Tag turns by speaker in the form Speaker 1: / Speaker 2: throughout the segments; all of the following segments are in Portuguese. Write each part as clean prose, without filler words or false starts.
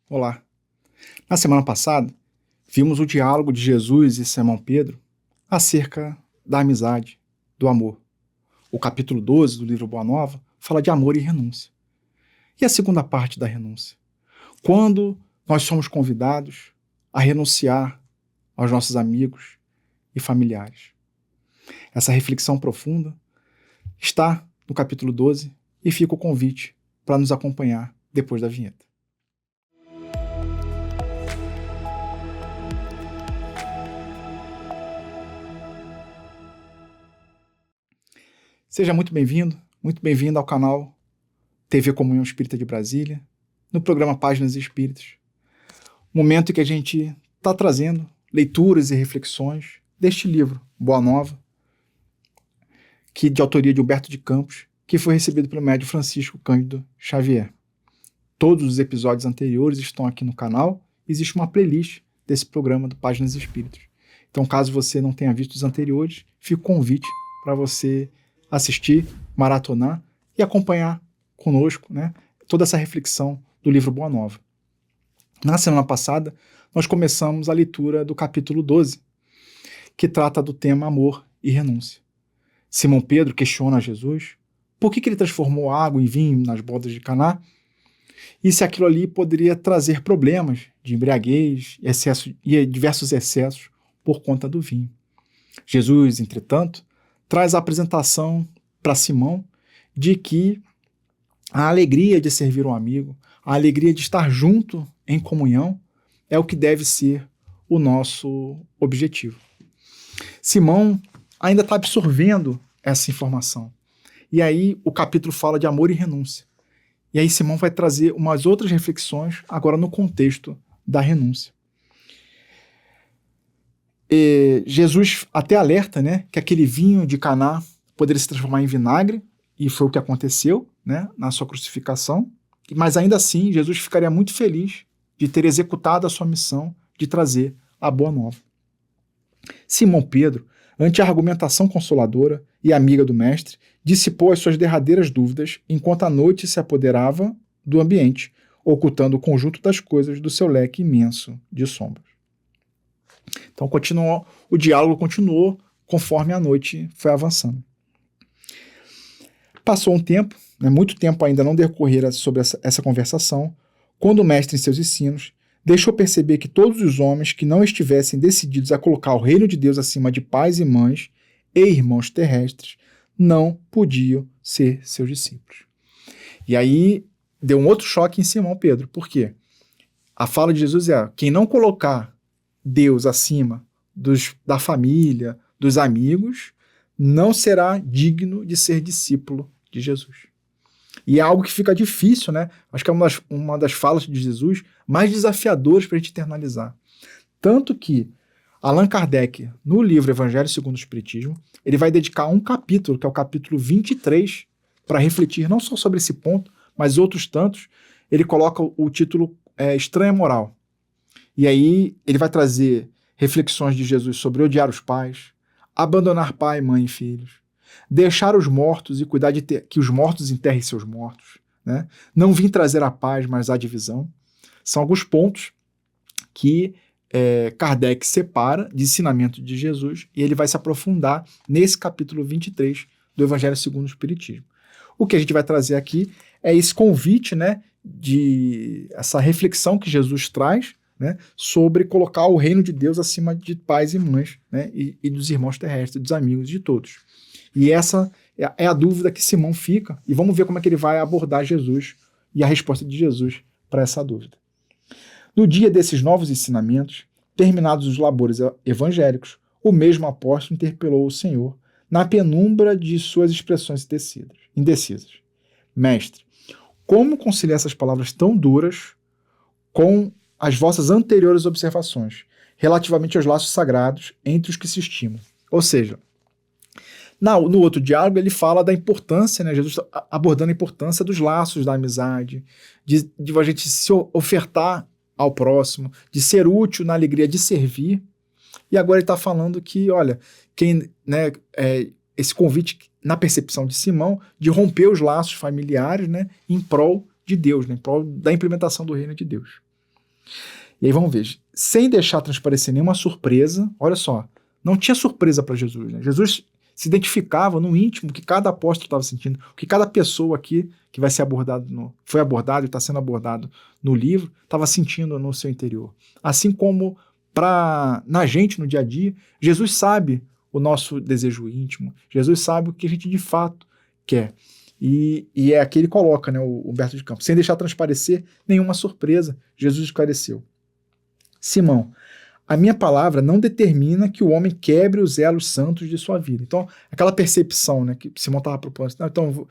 Speaker 1: Olá. Na semana passada, vimos o diálogo de Jesus e Simão Pedro acerca da amizade, do amor. O capítulo 12 do livro Boa Nova fala de amor e renúncia. E a segunda parte da renúncia? Quando nós somos convidados a renunciar aos nossos amigos e familiares. Essa reflexão profunda está no capítulo 12 e fica o convite para nos acompanhar depois da vinheta. Seja muito bem-vindo ao canal TV Comunhão Espírita de Brasília, no programa Páginas Espíritas. Momento em que a gente está trazendo leituras e reflexões deste livro, Boa Nova, que de autoria de Humberto de Campos, que foi recebido pelo médium Francisco Cândido Xavier. Todos os episódios anteriores estão aqui no canal. Existe uma playlist desse programa do Páginas Espíritas. Então, caso você não tenha visto os anteriores, fica o convite para você assistir, maratonar e acompanhar conosco, toda essa reflexão do livro Boa Nova. Na semana passada, nós começamos a leitura do capítulo 12, que trata do tema amor e renúncia. Simão Pedro questiona Jesus por que ele transformou água em vinho nas bodas de Caná e se aquilo ali poderia trazer problemas de embriaguez e diversos excessos por conta do vinho. Jesus, entretanto, traz a apresentação para Simão de que a alegria de servir um amigo, a alegria de estar junto em comunhão, é o que deve ser o nosso objetivo. Simão ainda está absorvendo essa informação. E aí o capítulo fala de amor e renúncia. E aí Simão vai trazer umas outras reflexões agora no contexto da renúncia. Jesus até alerta, que aquele vinho de Caná poderia se transformar em vinagre, e foi o que aconteceu, na sua crucificação, mas ainda assim Jesus ficaria muito feliz de ter executado a sua missão de trazer a boa nova. Simão Pedro, ante a argumentação consoladora e amiga do mestre, dissipou as suas derradeiras dúvidas enquanto a noite se apoderava do ambiente, ocultando o conjunto das coisas do seu leque imenso de sombras. Então o diálogo continuou conforme a noite foi avançando. Passou um tempo, muito tempo ainda não decorrera sobre essa conversação, quando o mestre em seus ensinos deixou perceber que todos os homens que não estivessem decididos a colocar o reino de Deus acima de pais e mães e irmãos terrestres não podiam ser seus discípulos. E aí deu um outro choque em Simão Pedro. Por quê? A fala de Jesus é: quem não colocar Deus acima da família, dos amigos, não será digno de ser discípulo de Jesus. E é algo que fica difícil, Acho que é uma das falas de Jesus mais desafiadoras para a gente internalizar. Tanto que Allan Kardec, no livro Evangelho segundo o Espiritismo, ele vai dedicar um capítulo, que é o capítulo 23, para refletir não só sobre esse ponto, mas outros tantos. Ele coloca o título Estranha Moral. E aí ele vai trazer reflexões de Jesus sobre odiar os pais, abandonar pai, mãe e filhos, deixar os mortos e cuidar de que os mortos enterrem seus mortos, não vim trazer a paz, mas a divisão. São alguns pontos que Kardec separa de ensinamento de Jesus e ele vai se aprofundar nesse capítulo 23 do Evangelho segundo o Espiritismo. O que a gente vai trazer aqui é esse convite, de essa reflexão que Jesus traz, sobre colocar o reino de Deus acima de pais e mães, e dos irmãos terrestres, dos amigos, de todos. E essa é a dúvida que Simão fica, e vamos ver como é que ele vai abordar Jesus e a resposta de Jesus para essa dúvida. No dia desses novos ensinamentos, terminados os labores evangélicos, o mesmo apóstolo interpelou o Senhor na penumbra de suas expressões indecisas. Mestre, como conciliar essas palavras tão duras com as vossas anteriores observações relativamente aos laços sagrados entre os que se estimam? Ou seja, no outro diálogo ele fala da importância, Jesus abordando a importância dos laços da amizade, de a gente se ofertar ao próximo, de ser útil na alegria de servir. E agora ele está falando que, olha, esse convite na percepção de Simão de romper os laços familiares, em prol de Deus, em prol da implementação do reino de Deus. E aí vamos ver, sem deixar transparecer nenhuma surpresa, olha só, não tinha surpresa para Jesus, né? Jesus se identificava no íntimo o que cada apóstolo estava sentindo, o que cada pessoa aqui que vai ser abordado, foi abordado e está sendo abordado no livro, estava sentindo no seu interior. Assim como na gente, no dia a dia, Jesus sabe o nosso desejo íntimo, Jesus sabe o que a gente de fato quer. E é aqui ele coloca, né, o Humberto de Campos, sem deixar transparecer nenhuma surpresa, Jesus esclareceu. Simão, a minha palavra não determina que o homem quebre os elos santos de sua vida. Então, aquela percepção, né, que Simão estava propondo. Então,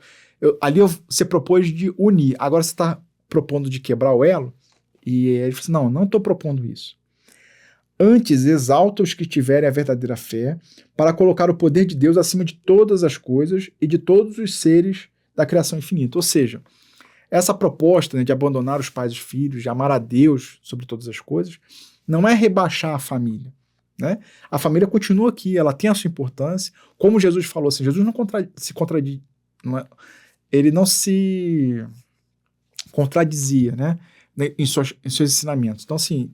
Speaker 1: você propôs de unir, agora você está propondo de quebrar o elo? E ele falou assim, não estou propondo isso. Antes, exalta os que tiverem a verdadeira fé, para colocar o poder de Deus acima de todas as coisas e de todos os seres da criação infinita. Ou seja, essa proposta, né, de abandonar os pais e os filhos, de amar a Deus sobre todas as coisas, não é rebaixar a família, né? A família continua aqui, ela tem a sua importância. Como Jesus falou assim, Jesus não se contradiz, ele não se contradizia, né, em seus ensinamentos. Então, assim,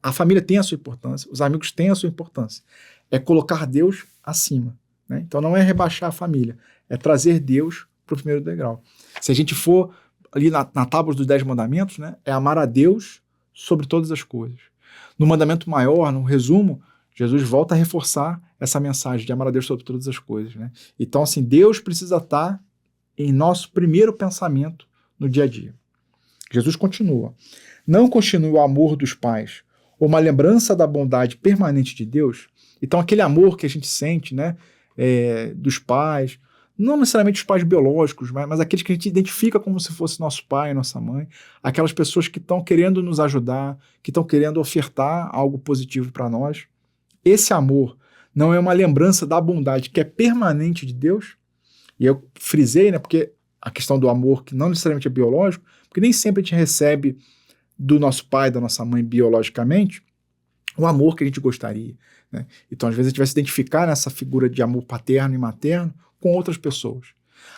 Speaker 1: a família tem a sua importância, os amigos têm a sua importância. É colocar Deus acima, né? Então, não é rebaixar a família, é trazer Deus para o primeiro degrau. Se a gente for ali na tábua dos 10 mandamentos, né, é amar a Deus sobre todas as coisas. No mandamento maior, no resumo, Jesus volta a reforçar essa mensagem de amar a Deus sobre todas as coisas, né? Então, assim, Deus precisa estar em nosso primeiro pensamento no dia a dia. Jesus continua. Não continue o amor dos pais ou uma lembrança da bondade permanente de Deus. Então, aquele amor que a gente sente, né, dos pais, não necessariamente os pais biológicos, mas aqueles que a gente identifica como se fosse nosso pai, nossa mãe, aquelas pessoas que estão querendo nos ajudar, que estão querendo ofertar algo positivo para nós. Esse amor não é uma lembrança da bondade que é permanente de Deus? E eu frisei, né, porque a questão do amor, que não necessariamente é biológico, porque nem sempre a gente recebe do nosso pai, da nossa mãe biologicamente, o amor que a gente gostaria, né? Então, às vezes, a gente vai se identificar nessa figura de amor paterno e materno com outras pessoas.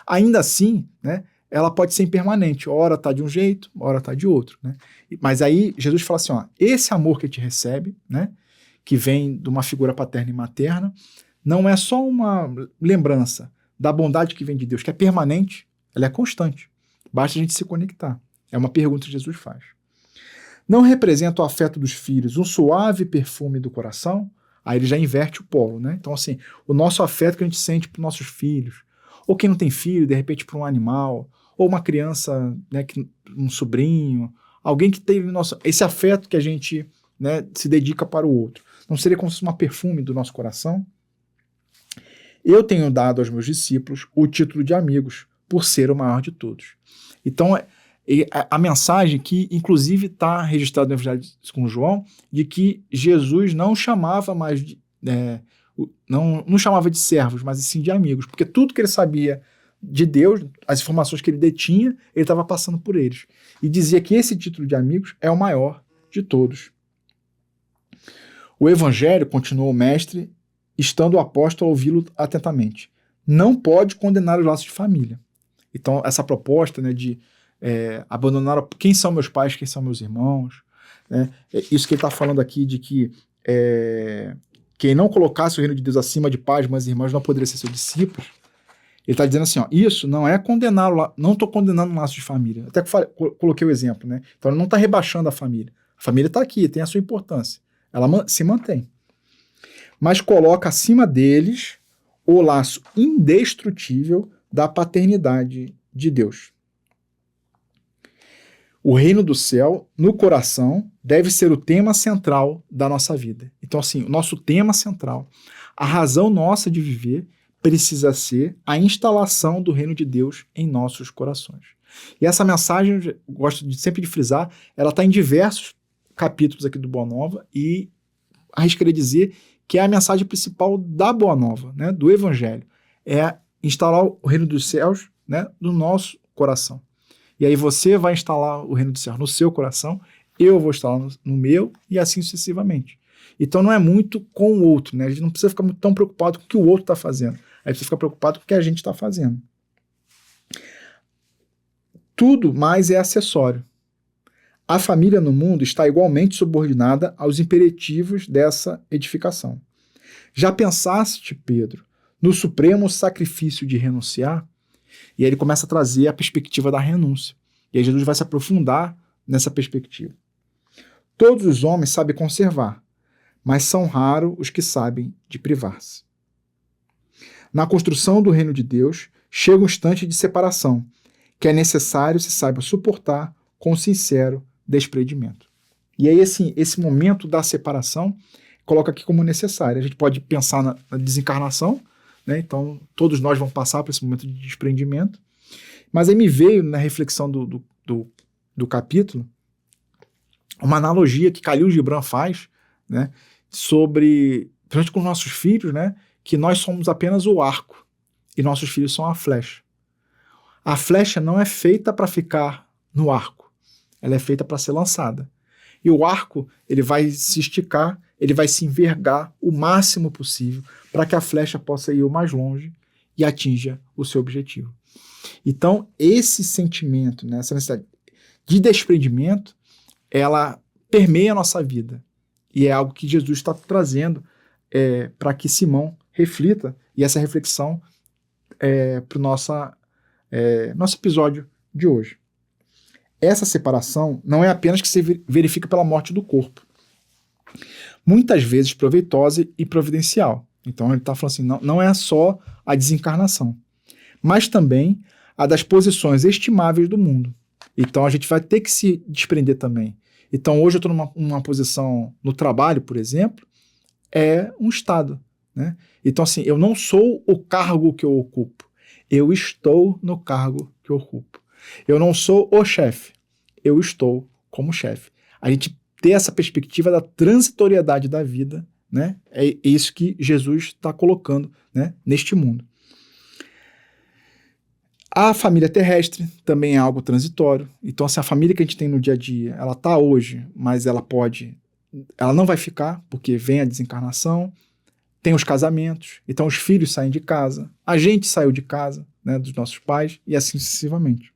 Speaker 1: Ainda assim, né, ela pode ser impermanente, ora está de um jeito, ora está de outro, né? Mas aí Jesus fala assim, ó, esse amor que a gente recebe, né, que vem de uma figura paterna e materna, não é só uma lembrança da bondade que vem de Deus, que é permanente, ela é constante. Basta a gente se conectar. É uma pergunta que Jesus faz. Não representa o afeto dos filhos um suave perfume do coração? Aí ele já inverte o polo, né? Então, assim, o nosso afeto que a gente sente para os nossos filhos, ou quem não tem filho, de repente para um animal, ou uma criança, né, um sobrinho, alguém que teve esse afeto que a gente, né, se dedica para o outro. Não seria como se fosse uma perfume do nosso coração? Eu tenho dado aos meus discípulos o título de amigos, por ser o maior de todos. Então, a mensagem que, inclusive, está registrada no Evangelho com João, de que Jesus não chamava mais não chamava de servos, mas sim de amigos, porque tudo que ele sabia de Deus, as informações que ele detinha, ele estava passando por eles. E dizia que esse título de amigos é o maior de todos. O Evangelho, continuou o mestre, estando o apóstolo a ouvi-lo atentamente, não pode condenar os laços de família. Então, essa proposta, né, de abandonar quem são meus pais, quem são meus irmãos, né, isso que ele está falando aqui de que quem não colocasse o reino de Deus acima de pais, mães e irmãos não poderia ser seus discípulos. Ele está dizendo assim, ó, isso não é condená-lo, não estou condenando o laço de família. Até que coloquei o exemplo, né? Então ele não está rebaixando a família. A família está aqui, tem a sua importância. Ela se mantém. Mas coloca acima deles o laço indestrutível da paternidade de Deus. O reino do céu, no coração, deve ser o tema central da nossa vida. Então, assim, o nosso tema central, a razão nossa de viver, precisa ser a instalação do reino de Deus em nossos corações. E essa mensagem, eu gosto sempre de frisar, ela está em diversos capítulos aqui do Boa Nova e arriscaria dizer que é a mensagem principal da Boa Nova, né, do Evangelho. É instalar o reino dos céus, né, no nosso coração. E aí você vai instalar o reino dos céus no seu coração, eu vou instalar no meu e assim sucessivamente. Então não é muito com o outro, né? A gente não precisa ficar tão preocupado com o que o outro está fazendo. A gente precisa ficar preocupado com o que a gente está fazendo. Tudo mais é acessório. A família no mundo está igualmente subordinada aos imperativos dessa edificação. Já pensaste, Pedro, no supremo sacrifício de renunciar? E aí ele começa a trazer a perspectiva da renúncia. E aí Jesus vai se aprofundar nessa perspectiva. Todos os homens sabem conservar, mas são raros os que sabem de privar-se. Na construção do reino de Deus, chega um instante de separação, que é necessário se saiba suportar com sincero desprendimento. E aí esse momento da separação coloca aqui como necessário. A gente pode pensar na desencarnação, né? Então todos nós vamos passar por esse momento de desprendimento, mas aí me veio na reflexão do capítulo uma analogia que Khalil Gibran faz, né? Sobre, principalmente com os nossos filhos, né? Que nós somos apenas o arco e nossos filhos são a flecha. A flecha não é feita para ficar no arco, ela é feita para ser lançada. E o arco, ele vai se esticar, ele vai se envergar o máximo possível para que a flecha possa ir o mais longe e atinja o seu objetivo. Então, esse sentimento, né, essa necessidade de desprendimento, ela permeia a nossa vida. E é algo que Jesus está trazendo para que Simão reflita, e essa reflexão para o nosso episódio de hoje. Essa separação não é apenas que se verifica pela morte do corpo. Muitas vezes proveitosa e providencial. Então ele está falando assim, não é só a desencarnação, mas também a das posições estimáveis do mundo. Então a gente vai ter que se desprender também. Então hoje eu estou numa posição no trabalho, por exemplo, é um estado, né? Então assim, eu não sou o cargo que eu ocupo, eu estou no cargo que eu ocupo. Eu não sou o chefe, eu estou como chefe. A gente ter essa perspectiva da transitoriedade da vida, né? É isso que Jesus está colocando, né, neste mundo. A família terrestre também é algo transitório. Então, assim, a família que a gente tem no dia a dia, ela está hoje, mas ela não vai ficar, porque vem a desencarnação, tem os casamentos, então os filhos saem de casa, a gente saiu de casa, né, dos nossos pais, e assim sucessivamente.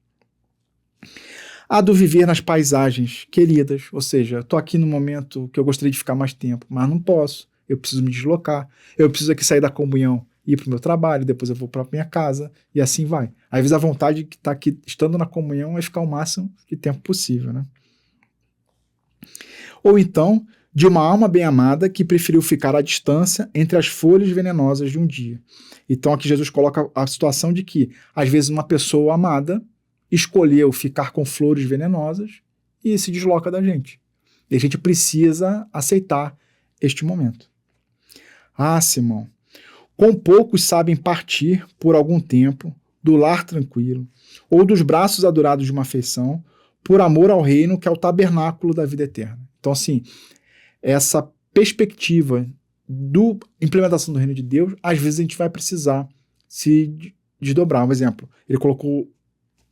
Speaker 1: A do viver nas paisagens queridas, ou seja, estou aqui no momento que eu gostaria de ficar mais tempo, mas não posso, eu preciso me deslocar, eu preciso aqui sair da comunhão, ir para o meu trabalho, depois eu vou para a minha casa, e assim vai. Às vezes a vontade de estar aqui, estando na comunhão, é ficar o máximo de tempo possível, né? Ou então, de uma alma bem amada que preferiu ficar à distância entre as folhas venenosas de um dia. Então aqui Jesus coloca a situação de que, às vezes, uma pessoa amada escolheu ficar com flores venenosas e se desloca da gente. E a gente precisa aceitar este momento. Ah, Simão, com poucos sabem partir por algum tempo do lar tranquilo ou dos braços adorados de uma afeição por amor ao reino que é o tabernáculo da vida eterna. Então, assim, essa perspectiva da implementação do reino de Deus, às vezes a gente vai precisar se desdobrar. Um exemplo, ele colocou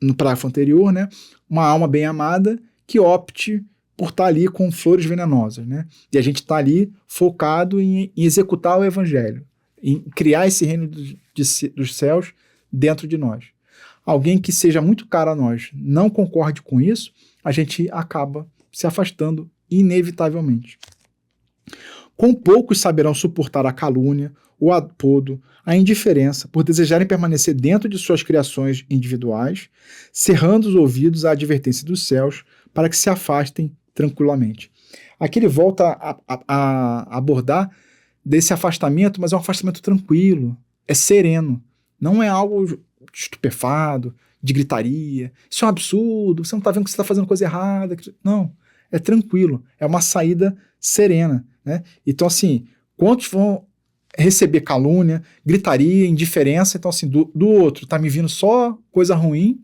Speaker 1: no parágrafo anterior, né, uma alma bem amada que opte por estar ali com flores venenosas, né? E a gente está ali focado em executar o evangelho, em criar esse reino dos céus dentro de nós. Alguém que seja muito caro a nós não concorde com isso, a gente acaba se afastando inevitavelmente. Com poucos saberão suportar a calúnia, o apodo, a indiferença, por desejarem permanecer dentro de suas criações individuais, cerrando os ouvidos à advertência dos céus para que se afastem tranquilamente. Aqui ele volta a abordar desse afastamento, mas é um afastamento tranquilo, é sereno, não é algo estupefado, de gritaria, isso é um absurdo, você não está vendo que você está fazendo coisa errada, não, é tranquilo, é uma saída serena, né? Então assim, quantos vão receber calúnia, gritaria, indiferença, então assim, do outro tá me vindo só coisa ruim,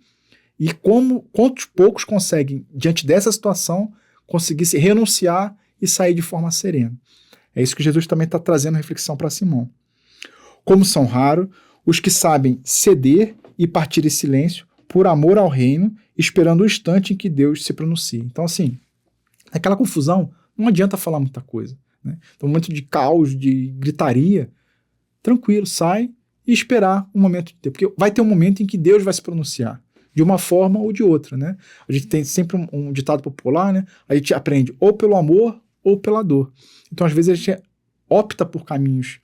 Speaker 1: e quantos poucos conseguem, diante dessa situação, conseguir se renunciar e sair de forma serena. É isso que Jesus também está trazendo reflexão para Simão. Como são raros os que sabem ceder e partir em silêncio por amor ao reino, esperando o instante em que Deus se pronuncie. Então assim, aquela confusão, não adianta falar muita coisa, né? Então, um momento de caos, de gritaria, tranquilo, sai e esperar um momento de tempo. Porque vai ter um momento em que Deus vai se pronunciar. de uma forma ou de outra, né? A gente tem sempre um ditado popular, né? A gente aprende ou pelo amor ou pela dor. Então, às vezes, a gente opta por caminhos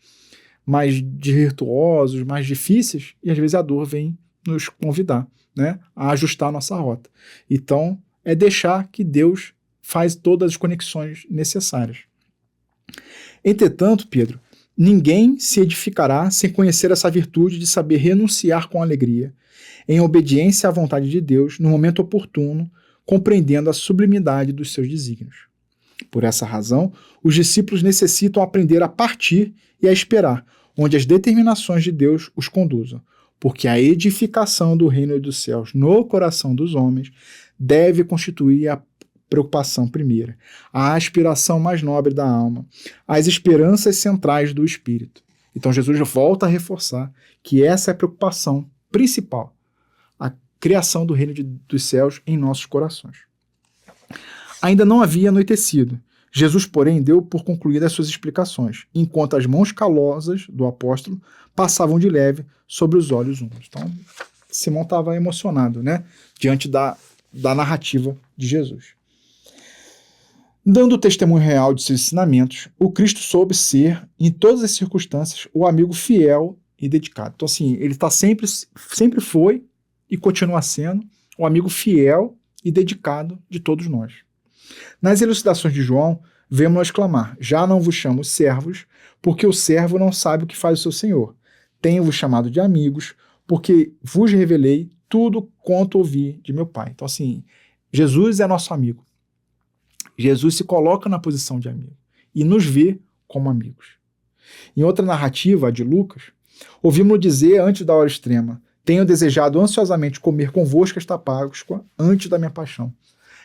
Speaker 1: mais virtuosos, mais difíceis, e às vezes a dor vem nos convidar, né, a ajustar a nossa rota. Então, é deixar que Deus faz todas as conexões necessárias. Entretanto, Pedro, ninguém se edificará sem conhecer essa virtude de saber renunciar com alegria, em obediência à vontade de Deus, no momento oportuno, compreendendo a sublimidade dos seus desígnios. Por essa razão, os discípulos necessitam aprender a partir e a esperar, onde as determinações de Deus os conduzam, porque a edificação do reino dos céus no coração dos homens deve constituir a preocupação primeira, a aspiração mais nobre da alma, as esperanças centrais do espírito. Então Jesus volta a reforçar que essa é a preocupação principal, a criação do reino dos céus em nossos corações. Ainda não havia anoitecido. Jesus, porém, deu por concluídas as suas explicações, enquanto as mãos calosas do apóstolo passavam de leve sobre os olhos úmidos. Então, Simão estava emocionado, né, diante da narrativa de Jesus. Dando o testemunho real de seus ensinamentos, o Cristo soube ser, em todas as circunstâncias, o amigo fiel e dedicado. Então, assim, ele sempre foi e continua sendo o amigo fiel e dedicado de todos nós. Nas elucidações de João, vemos-lo exclamar: já não vos chamo servos, porque o servo não sabe o que faz o seu senhor. Tenho-vos chamado de amigos, porque vos revelei tudo quanto ouvi de meu Pai. Então, assim, Jesus é nosso amigo. Jesus se coloca na posição de amigo e nos vê como amigos. Em outra narrativa, a de Lucas, ouvimos-lo dizer antes da hora extrema: tenho desejado ansiosamente comer convosco esta Páscoa antes da minha paixão.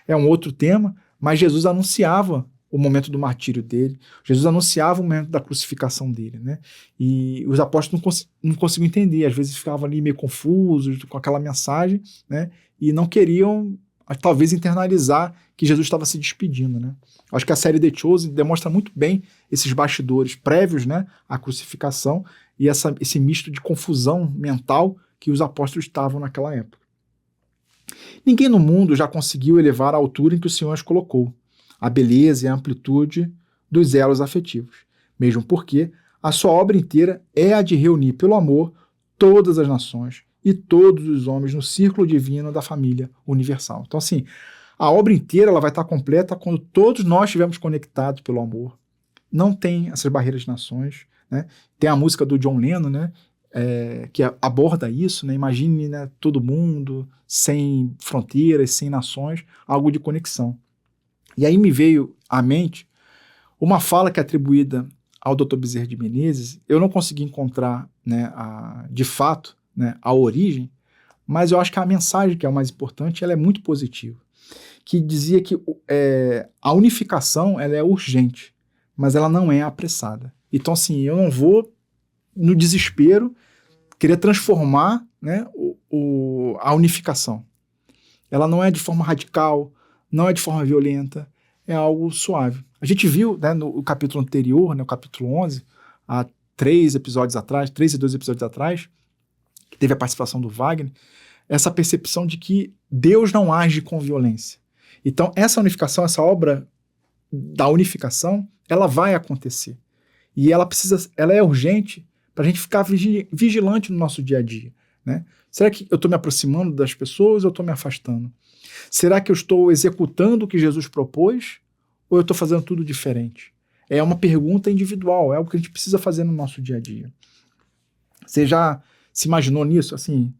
Speaker 1: É um outro tema, mas Jesus anunciava o momento do martírio dele, Jesus anunciava o momento da crucificação dele, né? E os apóstolos não conseguiam entender, às vezes ficavam ali meio confusos com aquela mensagem, né? E não queriam, talvez, internalizar que Jesus estava se despedindo, né? Acho que a série The Chosen demonstra muito bem esses bastidores prévios, né, à crucificação e esse misto de confusão mental que os apóstolos estavam naquela época. Ninguém no mundo já conseguiu elevar a altura em que o Senhor as colocou, a beleza e a amplitude dos elos afetivos, mesmo porque a sua obra inteira é a de reunir pelo amor todas as nações e todos os homens no círculo divino da família universal. Então, assim, a obra inteira ela vai estar completa quando todos nós estivermos conectados pelo amor. Não tem essas barreiras de nações, né? Tem a música do John Lennon, né? Que aborda isso, né? Imagine, né, todo mundo sem fronteiras, sem nações, algo de conexão. E aí me veio à mente uma fala que é atribuída ao Dr. Bezerra de Menezes. Eu não consegui encontrar, né, de fato, né, a origem, mas eu acho que a mensagem, que é o mais importante, ela é muito positiva, que dizia que a unificação ela é urgente, mas ela não é apressada. Então, assim, eu não vou, no desespero, querer transformar, né, a unificação. Ela não é de forma radical, não é de forma violenta, é algo suave. A gente viu, né, no capítulo anterior, né, o capítulo 11, há 3 e 2 episódios atrás, que teve a participação do Wagner, essa percepção de que Deus não age com violência. Então, essa unificação, essa obra da unificação, ela vai acontecer. E ela é urgente para a gente ficar vigilante no nosso dia a dia, né? Será que eu estou me aproximando das pessoas ou eu estou me afastando? Será que eu estou executando o que Jesus propôs ou eu estou fazendo tudo diferente? É uma pergunta individual, é algo que a gente precisa fazer no nosso dia a dia. Você já se imaginou nisso? Assim,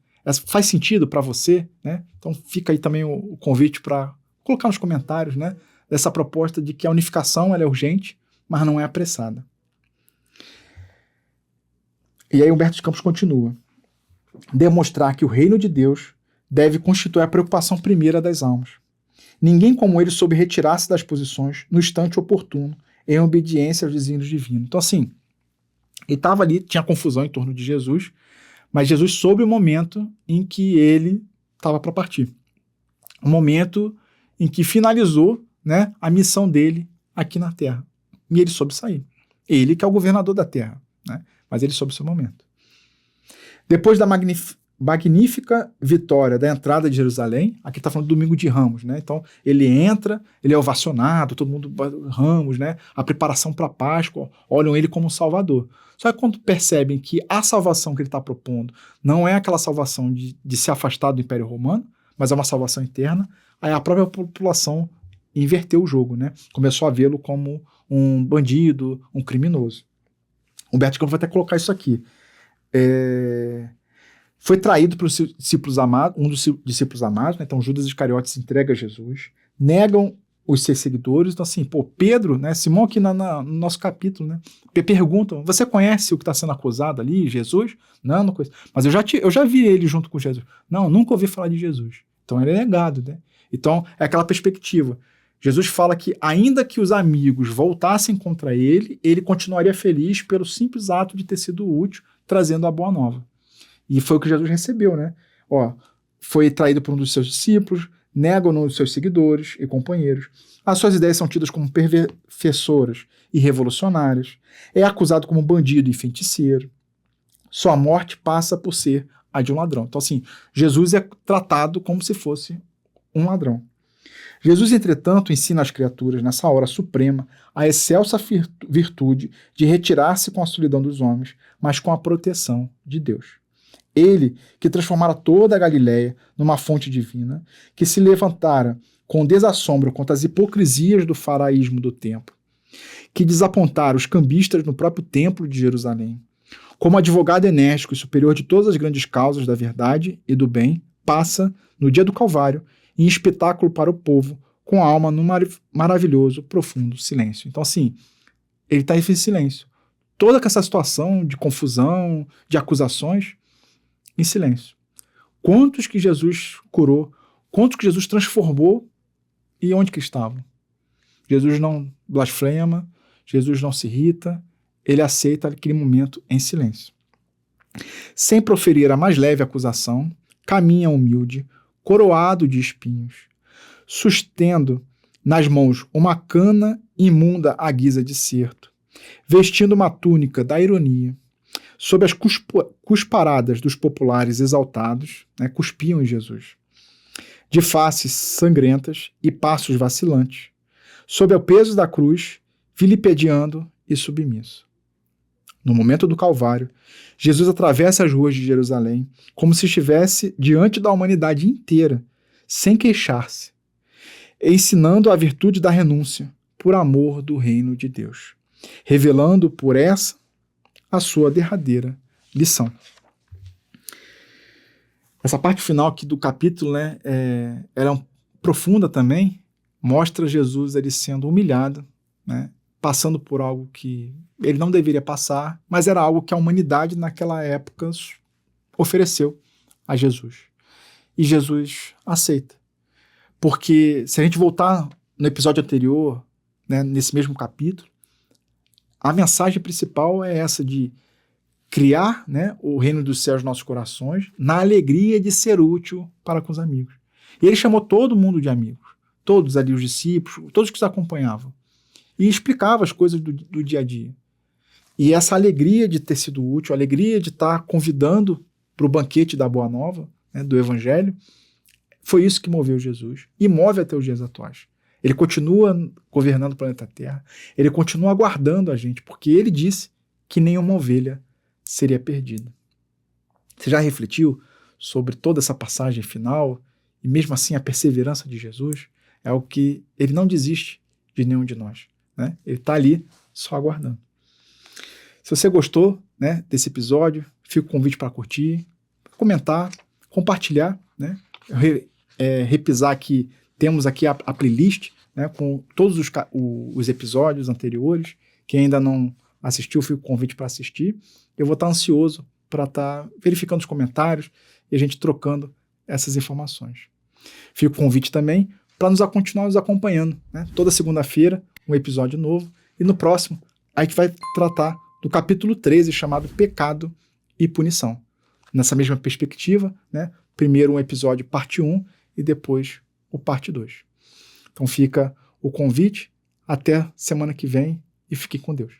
Speaker 1: faz sentido para você, né? Então fica aí também o convite para colocar nos comentários, né, dessa proposta de que a unificação ela é urgente, mas não é apressada. E aí Humberto de Campos continua: demonstrar que o reino de Deus deve constituir a preocupação primeira das almas. Ninguém como ele soube retirar-se das posições no instante oportuno, em obediência aos desígnios divinos. Então, assim, ele estava ali, tinha confusão em torno de Jesus, mas Jesus soube o momento em que ele estava para partir. O momento em que finalizou, né, a missão dele aqui na Terra. E ele soube sair. Ele que é o governador da Terra, né? Mas ele soube o seu momento. Depois da magnífica vitória da entrada de Jerusalém. Aqui está falando do domingo de Ramos, né? Então, ele entra, ele é ovacionado, todo mundo, Ramos, né? A preparação para a Páscoa, olham ele como um salvador. Só que quando percebem que a salvação que ele está propondo não é aquela salvação de se afastar do Império Romano, mas é uma salvação interna, aí a própria população inverteu o jogo, né? Começou a vê-lo como um bandido, um criminoso. Humberto de Campos vai até colocar isso aqui. Foi traído pelos discípulos amados, um dos discípulos amados, né? Então Judas Iscariotes se entrega a Jesus, negam os seus seguidores. Então assim, Pedro, né? Simão aqui no nosso capítulo, né? Perguntam, você conhece o que está sendo acusado ali, Jesus? Não conheço. Mas eu já vi ele junto com Jesus. Não, nunca ouvi falar de Jesus. Então ele é negado, né? Então é aquela perspectiva. Jesus fala que ainda que os amigos voltassem contra ele, ele continuaria feliz pelo simples ato de ter sido útil, trazendo a boa nova. E foi o que Jesus recebeu, né? Foi traído por um dos seus discípulos, negam os seus seguidores e companheiros. As suas ideias são tidas como perversoras e revolucionárias. É acusado como bandido e feiticeiro. Sua morte passa por ser a de um ladrão. Então, assim, Jesus é tratado como se fosse um ladrão. Jesus, entretanto, ensina às criaturas, nessa hora suprema, a excelsa virtude de retirar-se com a solidão dos homens, mas com a proteção de Deus. Ele, que transformara toda a Galileia numa fonte divina, que se levantara com desassombro contra as hipocrisias do faraísmo do templo, que desapontara os cambistas no próprio templo de Jerusalém, como advogado enérgico e superior de todas as grandes causas da verdade e do bem, passa, no dia do Calvário, em espetáculo para o povo, com a alma num maravilhoso, profundo silêncio. Então, assim, ele está em silêncio. Toda essa situação de confusão, de acusações, em silêncio. Quantos que Jesus curou, quantos que Jesus transformou e onde que estavam? Jesus não blasfema, Jesus não se irrita, ele aceita aquele momento em silêncio. Sem proferir a mais leve acusação, caminha humilde, coroado de espinhos, sustendo nas mãos uma cana imunda à guisa de certo, vestindo uma túnica da ironia, sob as cusparadas dos populares exaltados, né, cuspiam em Jesus, de faces sangrentas e passos vacilantes, sob o peso da cruz, vilipendiando e submisso. No momento do Calvário, Jesus atravessa as ruas de Jerusalém como se estivesse diante da humanidade inteira, sem queixar-se, ensinando a virtude da renúncia por amor do reino de Deus, revelando por essa a sua derradeira lição. Essa parte final aqui do capítulo, né, ela é profunda também, mostra Jesus ele sendo humilhado, né, passando por algo que ele não deveria passar, mas era algo que a humanidade naquela época ofereceu a Jesus. E Jesus aceita. Porque se a gente voltar no episódio anterior, né, nesse mesmo capítulo, a mensagem principal é essa de criar, né, o reino dos céus nos nossos corações, na alegria de ser útil para com os amigos. E ele chamou todo mundo de amigos, todos ali, os discípulos, todos que os acompanhavam, e explicava as coisas do dia a dia. E essa alegria de ter sido útil, a alegria de estar convidando para o banquete da Boa Nova, né, do Evangelho, foi isso que moveu Jesus e move até os dias atuais. Ele continua governando o planeta Terra, ele continua aguardando a gente, porque ele disse que nenhuma ovelha seria perdida. Você já refletiu sobre toda essa passagem final e mesmo assim a perseverança de Jesus? É o que ele não desiste de nenhum de nós, né? Ele está ali só aguardando. Se você gostou, né, desse episódio, fica o convite para curtir, comentar, compartilhar, né? Repisar aqui, temos aqui a playlist, né, com todos os episódios anteriores. Quem ainda não assistiu, fica o convite para assistir. Eu vou estar ansioso para estar verificando os comentários e a gente trocando essas informações. Fica o convite também para continuar nos acompanhando, né? Toda segunda-feira, um episódio novo. E no próximo, a gente vai tratar do capítulo 13, chamado Pecado e Punição. Nessa mesma perspectiva, né? Primeiro um episódio parte 1 e depois o parte 2. Então fica o convite. Até semana que vem e fique com Deus.